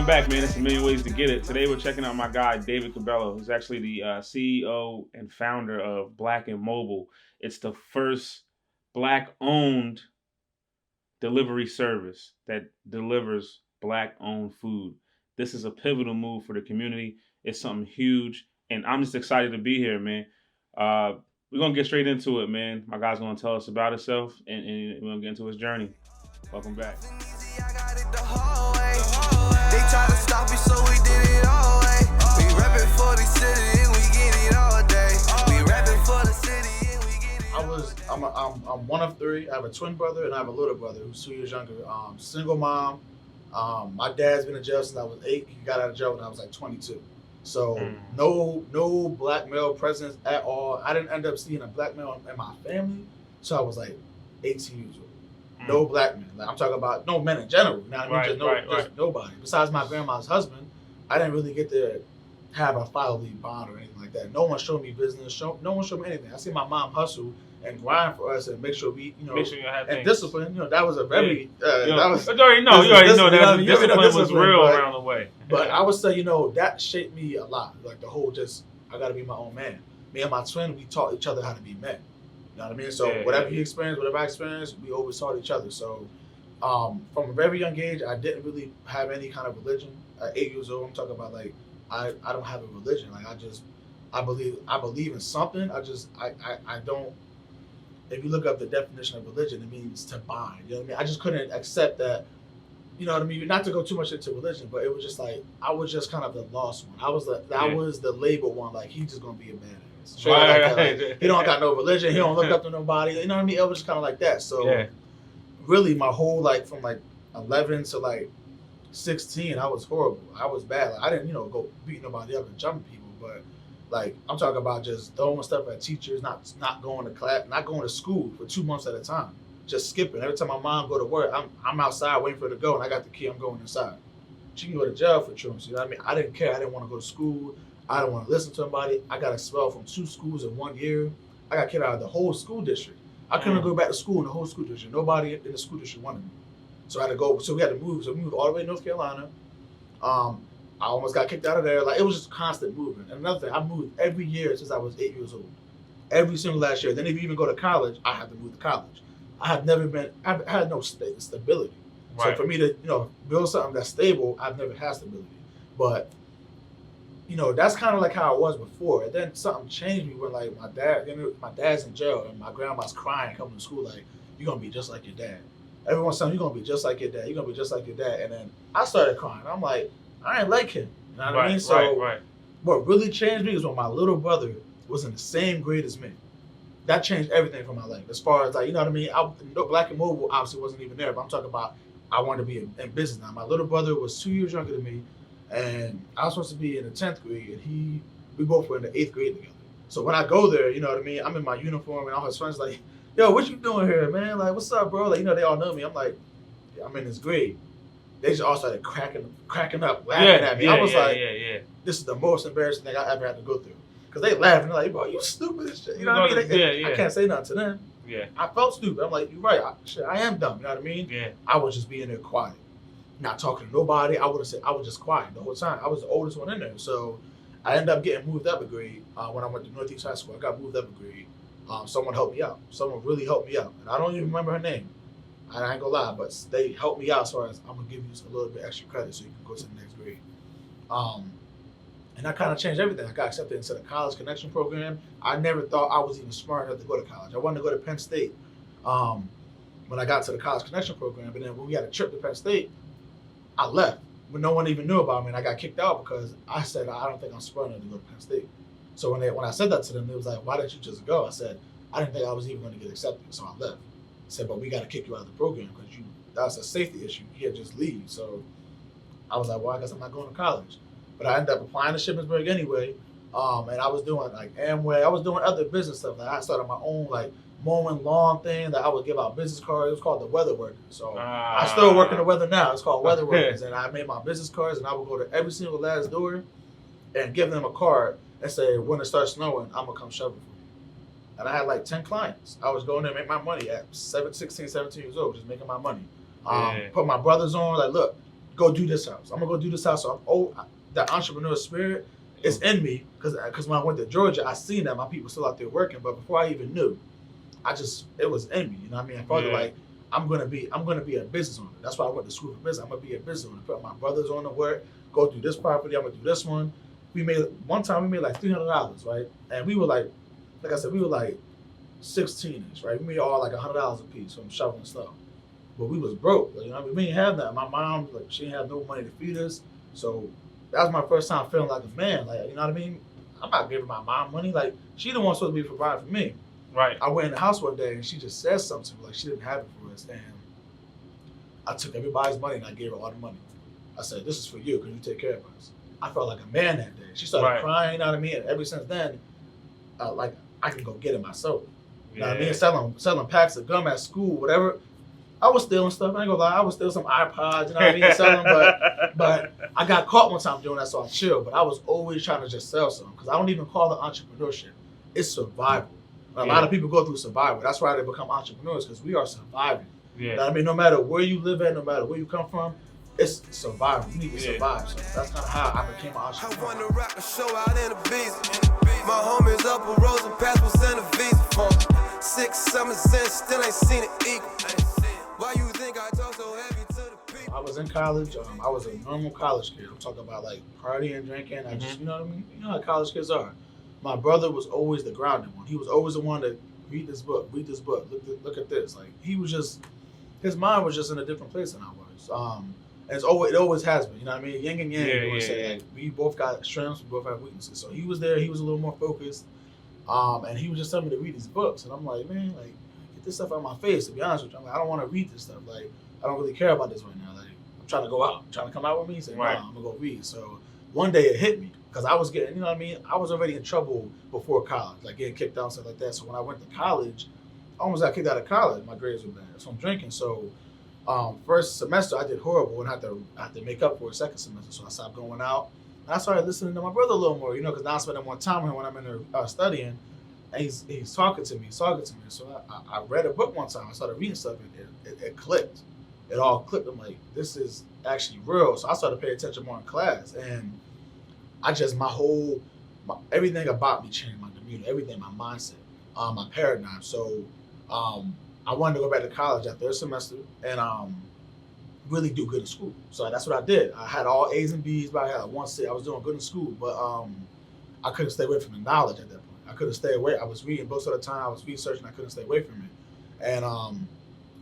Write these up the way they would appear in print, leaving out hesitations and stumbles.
Welcome back, man. It's a million ways to get it. Today we're checking out my guy, David Cabello, who's actually the CEO and founder of Black and Mobile. It's the first Black-owned delivery service that delivers Black-owned food. This is a pivotal move for the community. It's something huge, and I'm just excited to be here, man. We're going to get straight into it, man. My guy's going to tell us about himself, and we're going to get into his journey. Welcome back. They try to stop me, so we did it all way. We rapping for the city and we get it all day. We rapping for the city and we get it. I'm one of three. I have a twin brother and I have a little brother who's 2 years younger. Single mom. My dad's been in jail since I was 8. He got out of jail when I was like 22. So no black male presence at all. I didn't end up seeing a black male in my family. So I was like 18 years old. No black men. Like, I'm talking about no men in general. You know what I mean? Just nobody. Besides my grandma's husband, I didn't really get to have a fatherly bond or anything like that. No one showed me business. No one showed me anything. I see my mom hustle and grind for us and make sure we, make sure you have and things. Discipline. That was a very. That was. You already know that discipline was real around the way. But I would say, that shaped me a lot. Like the whole I got to be my own man. Me and my twin, we taught each other how to be men. You know what I mean? So whatever he experienced, whatever I experienced, we always taught each other. So from a very young age, I didn't really have any kind of religion. At 8 years old, I'm talking about like I don't have a religion. Like I believe in something. I don't. If you look up the definition of religion, it means to bind. You know what I mean? I just couldn't accept that. You know what I mean? Not to go too much into religion, but it was just like I was just kind of the lost one. I was the label one. Like he's just gonna be a badass. So like, he don't got no religion. He don't look up to nobody. You know what I mean? It was just kind of like that. So really, my whole from 11 to 16, I was horrible. I was bad. Like, I didn't go beat nobody up and jumping people, but I'm talking about just throwing stuff at teachers, not going to class, not going to school for 2 months at a time, just skipping. Every time my mom go to work, I'm outside waiting for her to go, and I got the key. I'm going inside. She can go to jail for truancy. You know what I mean? I didn't care. I didn't want to go to school. I don't want to listen to somebody. I got expelled from 2 schools in 1 year. I got kicked out of the whole school district. I couldn't go back to school in the whole school district. Nobody in the school district wanted me. So I had to go. So we had to move. So we moved all the way to North Carolina. I almost got kicked out of there. Like it was just constant movement. And another thing, I moved every year since I was 8 years old. Every single last year. Then if you even go to college, I had to move to college. I had no stability. Right. So for me to build something that's stable, I've never had stability. But that's kind of like how I was before. And then something changed me when my dad's in jail and my grandma's crying coming to school like, you're going to be just like your dad. Everyone's saying, you're going to be just like your dad. You're going to be just like your dad. And then I started crying. I'm like, I ain't like him. You know what I mean? So what really changed me is when my little brother was in the same grade as me. That changed everything for my life. As far as you know what I mean? Black and Mobile obviously wasn't even there, but I'm talking about I wanted to be in business now. My little brother was 2 years younger than me. And I was supposed to be in the 10th grade, and we both were in the 8th grade together. So when I go there, you know what I mean? I'm in my uniform, and all his friends like, yo, what you doing here, man? Like, what's up, bro? Like, they all know me. I'm like, yeah, I'm in this grade. They just all started cracking up, laughing at me. I was this is the most embarrassing thing I ever had to go through. Because they laughing, they're like, bro, you stupid as shit. You know what I mean? I can't say nothing to them. Yeah. I felt stupid. I'm like, you're right. I am dumb. You know what I mean? Yeah. I was just being there quiet. Not talking to nobody. I was just quiet the whole time. I was the oldest one in there. So I ended up getting moved up a grade when I went to Northeast High School. I got moved up a grade. Someone helped me out. Someone really helped me out. And I don't even remember her name. And I ain't gonna lie, but they helped me out as far as I'm gonna give you a little bit extra credit so you can go to the next grade. And that kind of changed everything. I got accepted into the College Connection program. I never thought I was even smart enough to go to college. I wanted to go to Penn State when I got to the College Connection program. But then when we had a trip to Penn State, I left, but no one even knew about me, and I got kicked out because I said I don't think I'm smart enough to go to Penn State. So when I said that to them, they was like, "Why didn't you just go?" I said, "I didn't think I was even going to get accepted, so I left." I said, "But we got to kick you out of the program because that's a safety issue. You can't just leave." So I was like, "Well, I guess I'm not going to college." But I ended up applying to Shippensburg anyway, and I was doing Amway. I was doing other business stuff. I started my own mowing lawn thing that I would give out business cards. It was called the Weather Workers. So I still work in the weather now. It's called Weather Workers. And I made my business cards, and I would go to every single last door and give them a card and say, when it starts snowing, I'm going to come shovel for you. And I had 10 clients. I was going there and make my money at 16, 17 years old, just making my money. Put my brothers on, look, go do this house. I'm gonna go do this house. So that entrepreneur spirit is in me because when I went to Georgia, I seen that my people still out there working. But before I even knew, it was in me. You know what I mean? I felt like I'm gonna be a business owner. That's why I went to school for business. I'm gonna be a business owner. Put my brothers on the work. Go do this property. I'm gonna do this one. One time we made like $300, right? And we were like I said, we were like 16ish, right? We made all like $100 a piece from shoveling snow. But we was broke. You know what I mean? We didn't have that. My mom, like, she didn't have no money to feed us. So that was my first time feeling like a man. Like, you know what I mean? I'm not giving my mom money. Like, she the one supposed to be providing for me. Right. I went in the house one day and she just said something to me, like she didn't have it for us. And I took everybody's money and I gave her all the money. I said, this is for you because you take care of us. I felt like a man that day. She started crying, you know what I mean? And ever since then, like, I can go get it myself. You know what I mean? Selling packs of gum at school, whatever. I was stealing stuff. I ain't gonna lie. I was stealing some iPods, you know what I mean? Selling, but I got caught one time doing that, so I chilled. But I was always trying to just sell something because I don't even call it entrepreneurship. It's survival. A lot of people go through survival. That's why they become entrepreneurs because we are surviving. Yeah. You know what I mean? No matter where you live at, no matter where you come from, it's survival. You need to survive. So that's kind of how I became an entrepreneur. I want to rock a show out in the bees. My homies up with Rose and Passport send a visa for 6 summers in, still ain't seen it equal. Why you think I talk so heavy to the people? I was in college. I was a normal college kid. I'm talking about like partying, drinking. I just, you know what I mean? You know how college kids are. My brother was always the grounded one. He was always the one to read this book. Look at this. Like he was just, his mind was just in a different place than I was. And it always has been. You know what I mean? Yin and yang. Like, we both got strengths. We both have weaknesses. So he was there. He was a little more focused. And he was just telling me to read these books. And I'm like, man, like get this stuff out of my face. To be honest with you, I'm like, I don't want to read this stuff. Like I don't really care about this right now. Like I'm trying to go out. I'm trying to come out with me. Say, no, I'm gonna go read. So one day it hit me. Because I was getting, you know what I mean? I was already in trouble before college, like getting kicked out and stuff like that. So when I went to college, I almost got kicked out of college. My grades were bad. So I'm drinking. So first semester, I did horrible and I had to make up for a second semester. So I stopped going out. And I started listening to my brother a little more, you know, because now I'm spending more time with him when I'm in there studying. And he's talking to me. So I read a book one time. I started reading stuff and it clicked. It all clicked. I'm like, this is actually real. So I started paying attention more in class. And I just, everything about me changed, my demeanor, everything, my mindset, my paradigm. So I wanted to go back to college that third semester and really do good in school. So that's what I did. I had all A's and B's, but I had one C. I was doing good in school, but I couldn't stay away from the knowledge at that point. I couldn't stay away. I was reading books all the time. I was researching. I couldn't stay away from it. And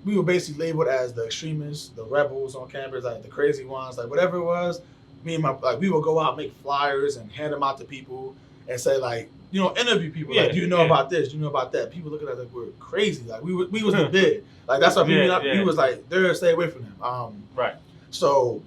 we were basically labeled as the extremists, the rebels on campus, like the crazy ones, like whatever it was. Me and we would go out, make flyers and hand them out to people and say like, you know, interview people. Like, do you know about this? Do you know about that? People looking at us like we're crazy. Like we was the big. Like that's why people, we was like, they're stay away from them. Right. So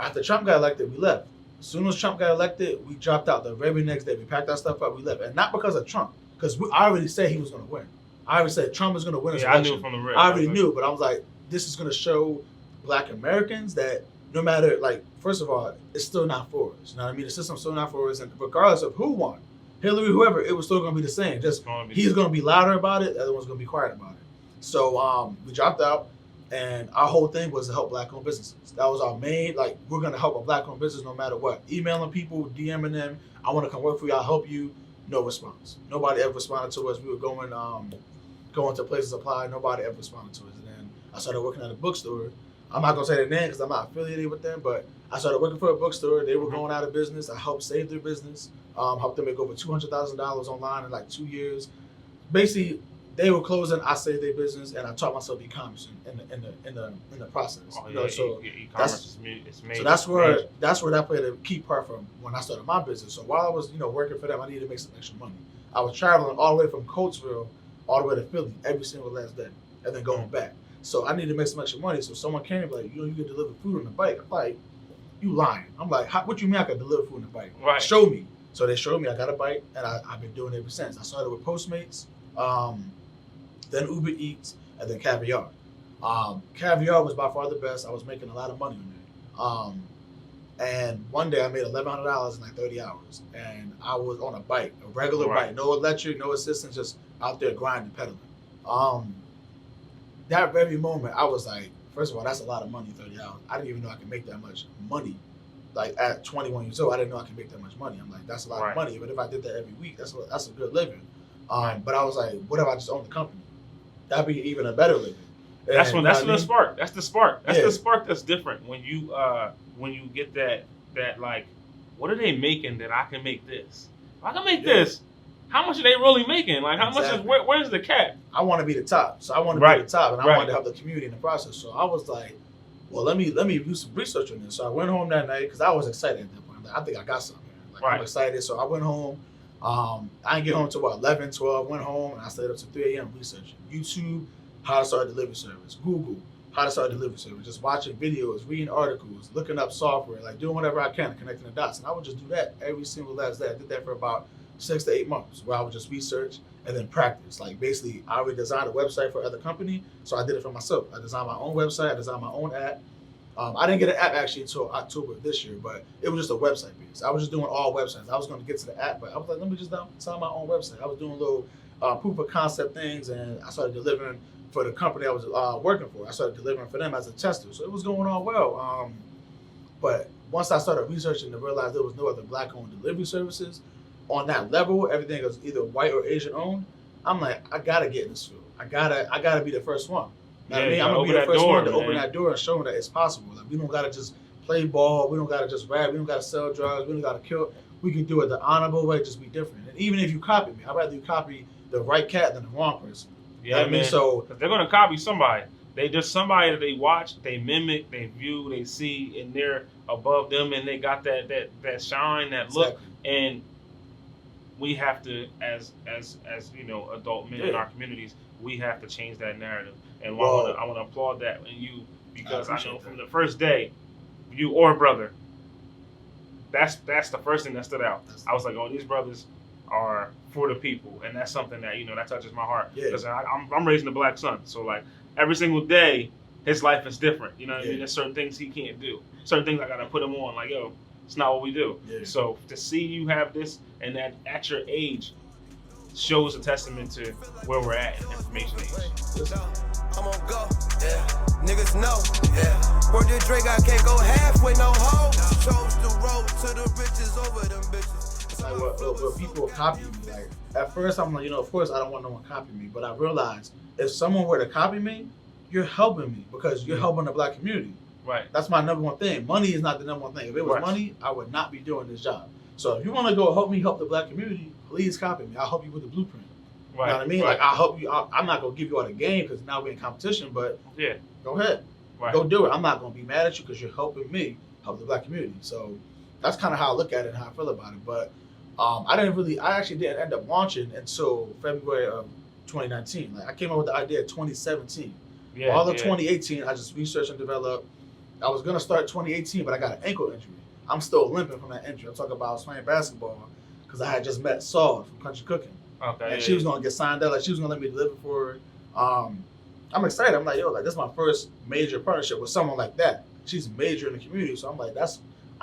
after Trump got elected, we left. As soon as Trump got elected, we dropped out the very next day. We packed our stuff up, we left. And not because of Trump, because I already said he was going to win. I already said Trump was going to win this election. I knew from the rip. I already knew, but I was like, this is going to show Black Americans that no matter, like, first of all, it's still not for us. You know what I mean? The system's still not for us. And regardless of who won, Hillary, whoever, it was still going to be the same. Just he's going to be louder about it. The other one's going to be quiet about it. So we dropped out, and our whole thing was to help Black-owned businesses. That was our main, like, we're going to help a Black-owned business no matter what. Emailing people, DMing them, I want to come work for you, I'll help you. No response. Nobody ever responded to us. We were going to places to apply. Nobody ever responded to us. And then I started working at a bookstore. I'm not going to say their name because I'm not affiliated with them, but I started working for a bookstore. They were going out of business. I helped save their business, helped them make over $200,000 online in like 2 years. Basically, they were closing. I saved their business, and I taught myself e-commerce in the process. Oh, you know, so e-commerce is made. So that's where that played a key part from when I started my business. So while I was working for them, I needed to make some extra money. I was traveling all the way from Coatesville all the way to Philly every single last day, and then going back. So I needed to make some extra money. So someone came and like, you can deliver food on the bike. I'm like, you lying. I'm like, what you mean I can deliver food on the bike? Right. Show me. So they showed me. I got a bike, and I've been doing it ever since. I started with Postmates, then Uber Eats, and then Caviar. Caviar was by far the best. I was making a lot of money on it. And one day I made $1,100 in like 30 hours. And I was on a bike, a regular bike, no electric, no assistance, just out there grinding, pedaling. That very moment, I was like first of all, that's a lot of money, 30 hours. I didn't even know I could make that much money. Like at 21 years old, I didn't know I could make that much money. I'm like, that's a lot of money. But if I did that every week, that's a good living. But I was like, what if I just owned the company? That'd be even a better living. And, that's the spark. That's the spark. That's the spark that's different when you get that like, what are they making that I can make this? If I can make this, how much are they really making? Like, how much is where's the cap? I want to be the top, so I want to be the top, and I wanted to help the community in the process. So I was like, well, let me do some research on this. So I went home that night because I was excited at that point. Like, I think I got something. Like, I'm excited. So I went home. I didn't get home until 11, 12. Went home and I stayed up to 3 a.m. researching YouTube, how to start a delivery service. Google, how to start a delivery service. Just watching videos, reading articles, looking up software, like doing whatever I can, connecting the dots. And I would just do that every single last day. I did that for about 6 to 8 months, where I would just research and then practice. Like basically, I already designed a website for other company, so I did it for myself. I designed my own website. I designed my own app. I didn't get an app actually until October of this year, but it was just a website base. I was just doing all websites. I was going to get to the app, but I was like, let me just design my own website. I was doing little proof of concept things, and I started delivering for the company I was working for. I started delivering for them as a tester, so it was going on well. But once I started researching to realize there was no other Black-owned delivery services on that level, everything was either white or Asian owned. I'm like, I gotta get in this field. I gotta be the first one. You know what I mean? I'm gonna be the first one to open that door and show them that it's possible. Like, we don't gotta just play ball. We don't gotta just rap. We don't gotta sell drugs. We don't gotta kill. We can do it the honorable way. Just be different. And even if you copy me, I'd rather you copy the right cat than the wrong person. Yeah, I mean, so they're gonna copy somebody. They just somebody that they watch, they mimic, they view, they see, and they're above them, and they got that shine, that look, and we have to, as you know, adult men in our communities, we have to change that narrative. And I want to applaud that in you, because I know from the first day, you or brother, that's the first thing that stood out. I was like, oh, these brothers are for the people, and that's something that, you know, that touches my heart, because I'm raising a black son, so like every single day his life is different. You know what I mean? There's certain things he can't do, certain things I gotta put him on. Like, yo, it's not what we do. So to see you have this and that at your age shows a testament to where we're at in information age. I'm on go, niggas know, Word to Drake, I can't go halfway, no hoe. Chose the road to the riches over them bitches. Like, what people copy me, like, at first I'm like, you know, of course I don't want no one copying me, but I realized if someone were to copy me, you're helping me, because you're helping the black community. Right. That's my number one thing. Money is not the number one thing. If it was money, I would not be doing this job. So if you want to go help me help the black community, please copy me. I'll help you with the blueprint. Right. You know what I mean? Like, I'll help you. I'm not going to give you all the game because now we're in competition, but go ahead. Go do it. I'm not going to be mad at you because you're helping me help the black community. So that's kind of how I look at it and how I feel about it. But I actually didn't end up launching until February of 2019. Like, I came up with the idea in 2017. All of 2018, I just researched and developed. I was going to start 2018, but I got an ankle injury. I'm still limping from that injury. I'm talking about I was playing basketball because I had just met Saul from Country Cooking. Okay. And she was going to get signed up. Like, she was going to let me deliver for her. I'm excited. I'm like, yo, like, this is my first major partnership with someone like that. She's major in the community. So I'm like,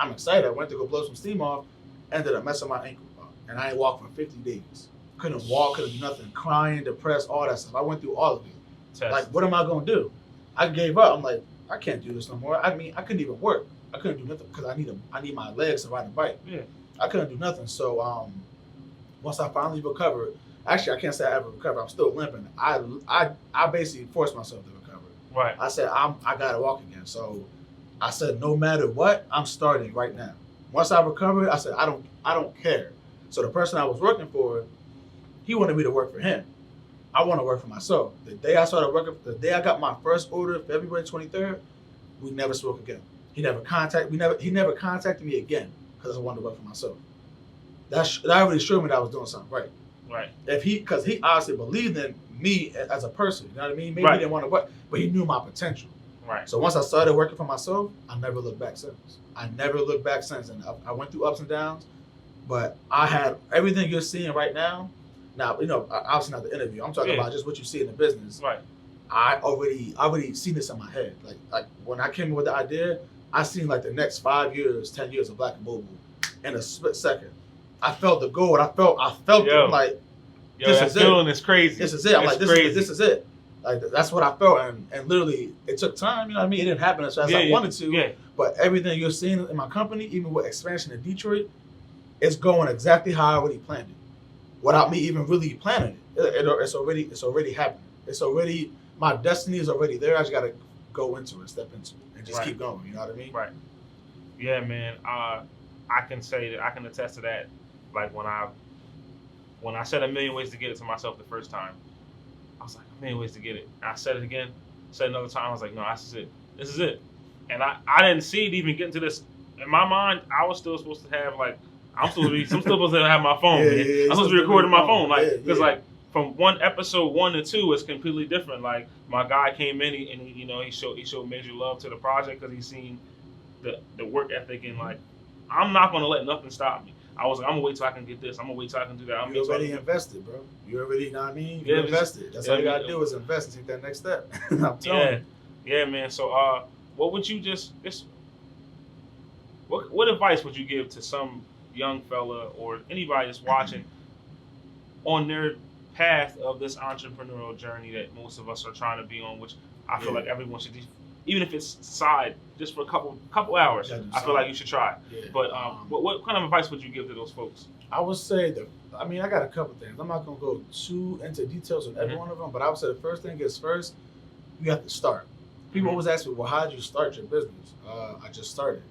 I'm excited. I went to go blow some steam off, ended up messing my ankle up. And I ain't walked for 50 days. Couldn't walk, couldn't do nothing. Crying, depressed, all that stuff. I went through all of it. Like, what am I going to do? I gave up. I'm like, I can't do this no more. I mean, I couldn't even work. I couldn't do nothing because I need my legs to ride a bike. I couldn't do nothing. So once I finally recovered, actually I can't say I ever recovered. I'm still limping. I basically forced myself to recover. Right. I said I gotta walk again. So I said no matter what, I'm starting right now. Once I recovered, I said I don't care. So the person I was working for, he wanted me to work for him. I want to work for myself. The day I started working, the day I got my first order, February 23rd, we never spoke again. He never contacted me again because I wanted to work for myself. That already showed me that I was doing something right. Right. Because he obviously believed in me as a person. You know what I mean? Maybe he didn't want to work, but he knew my potential. Right. So once I started working for myself, I never looked back since. And I went through ups and downs, but I had everything you're seeing right now. Now, you know, obviously not the interview. I'm talking about just what you see in the business. Right. I already seen this in my head. Like when I came up with the idea, I seen like the next 5 years, 10 years of Black and Mobile in a split second. I felt the goal. I felt it. I'm like, this is it. Feeling is crazy. This is it. I'm like, this is it. Like that's what I felt, and literally it took time. You know what I mean? It didn't happen as fast as I wanted to. Yeah. But everything you're seeing in my company, even with expansion in Detroit, it's going exactly how I already planned it, without me even really planning it. It's already happening. It's already my destiny is already there. I just gotta go into it, step into it, and just keep going. You know what I mean? Right. Yeah, man. I can say that I can attest to that. Like when I said a million ways to get it to myself the first time, I was like, a million ways to get it. And I said it again, said another time. I was like, no, this is it. This is it. And I didn't see it even getting to this. In my mind, I was still supposed to have like, I'm still supposed to have my phone. Man. I'm supposed to be recording my phone, like because like from one episode 1 to 2, it's completely different. Like my guy came in and he showed major love to the project because he's seen the work ethic and like I'm not gonna let nothing stop me. I was like, I'm gonna wait till I can get this. I'm gonna wait till I can do that. You already invested, bro. You already, you know what I mean? You invested. That's all you gotta do is invest and take that next step. I'm telling you. Yeah, man. So, what would you what advice would you give to some young fella or anybody that's watching on their path of this entrepreneurial journey that most of us are trying to be on, which I feel like everyone should do, even if it's side, just for a couple hours. I feel like you should try. Yeah. But what kind of advice would you give to those folks? I would say I got a couple things. I'm not gonna go too into details on every one of them, but I would say the first thing is first, you have to start. People always ask me, well, how did you start your business? I just started.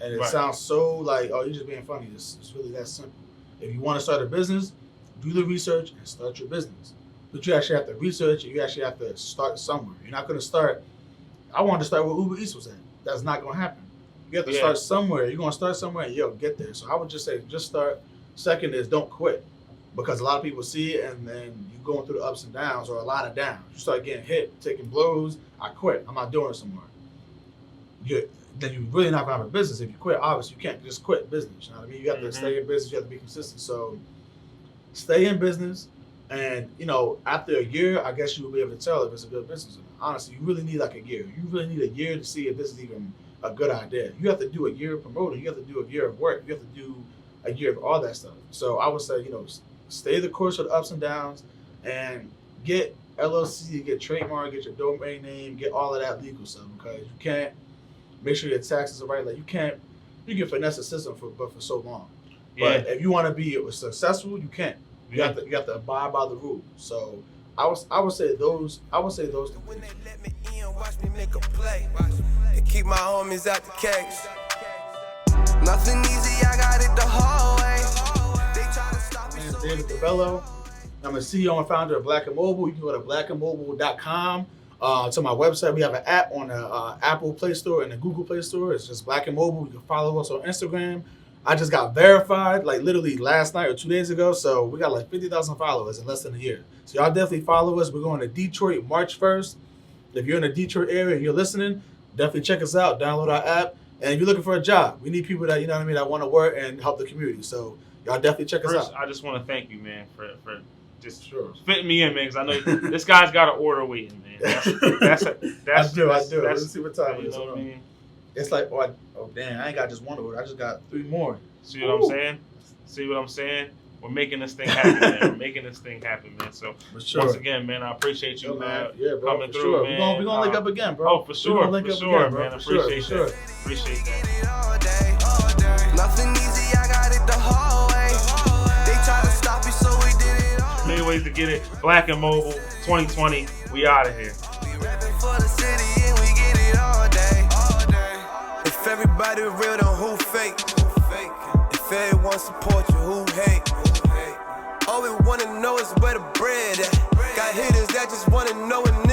And it sounds so like, oh, you're just being funny. It's really that simple. If you want to start a business, do the research and start your business. But you actually have to research and you actually have to start somewhere. You're not going to start. I wanted to start where Uber Eats was at. That's not going to happen. You have to start somewhere. You're going to start somewhere and you'll get there. So I would just say, just start. Second is don't quit. Because a lot of people see it and then you're going through the ups and downs or a lot of downs. You start getting hit, taking blows. I quit. I'm not doing it some more. Then you're really not going to have a business. If you quit, obviously you can't just quit business. You know what I mean? You have to stay in business. You have to be consistent. So stay in business. And, after a year, I guess you will be able to tell if it's a good business or not. Honestly, you really need like a year. You really need a year to see if this is even a good idea. You have to do a year of promoting. You have to do a year of work. You have to do a year of all that stuff. So I would say, stay the course with the ups and downs and get LLC, get trademark, get your domain name, get all of that legal stuff because you can't make sure your taxes are right. Like you can finesse the system for so long. Yeah. But if you want to be successful, you can't. You have to abide by the rules. So I would say those. When they let me in, watch me make a play. And keep my homies out the cage. Nothing easy, I got it the hard way. They try to stop me. My name is David Cabello. I'm the CEO and founder of Black and Mobile. You can go to blackandmobile.com. To my website, we have an app on the Apple Play Store and the Google Play Store. It's just Black and Mobile. You can follow us on Instagram. I just got verified like literally last night or 2 days ago. So we got like 50,000 followers in less than a year. So y'all definitely follow us. We're going to Detroit March 1st. If you're in the Detroit area and you're listening, definitely check us out. Download our app. And if you're looking for a job, we need people that, that want to work and help the community. So y'all definitely check us out. I just want to thank you, man, for just fitting me in, man, because I know this guy's got an order waiting, man. That's I do. Let's see what time it is. You know what I mean? It's like, oh, damn, I ain't got just one order. I just got 3 more. See what I'm saying? See what I'm saying? We're making this thing happen, man. We're making this thing happen, man. So, once again, man, I appreciate you coming through, man. We're going to link up again, bro. Oh, for sure. For sure, man. I appreciate that. Appreciate that. Nothing easy, I got it the hard way. They try to stop you, so we did it all. Many ways to get it. Black and Mobile, 2020. We out of here. We rapping for the city and we get it all day. If everybody real, then who fake? If everyone support you, who hate? All we wanna know is where the bread at. Got hitters that just wanna know and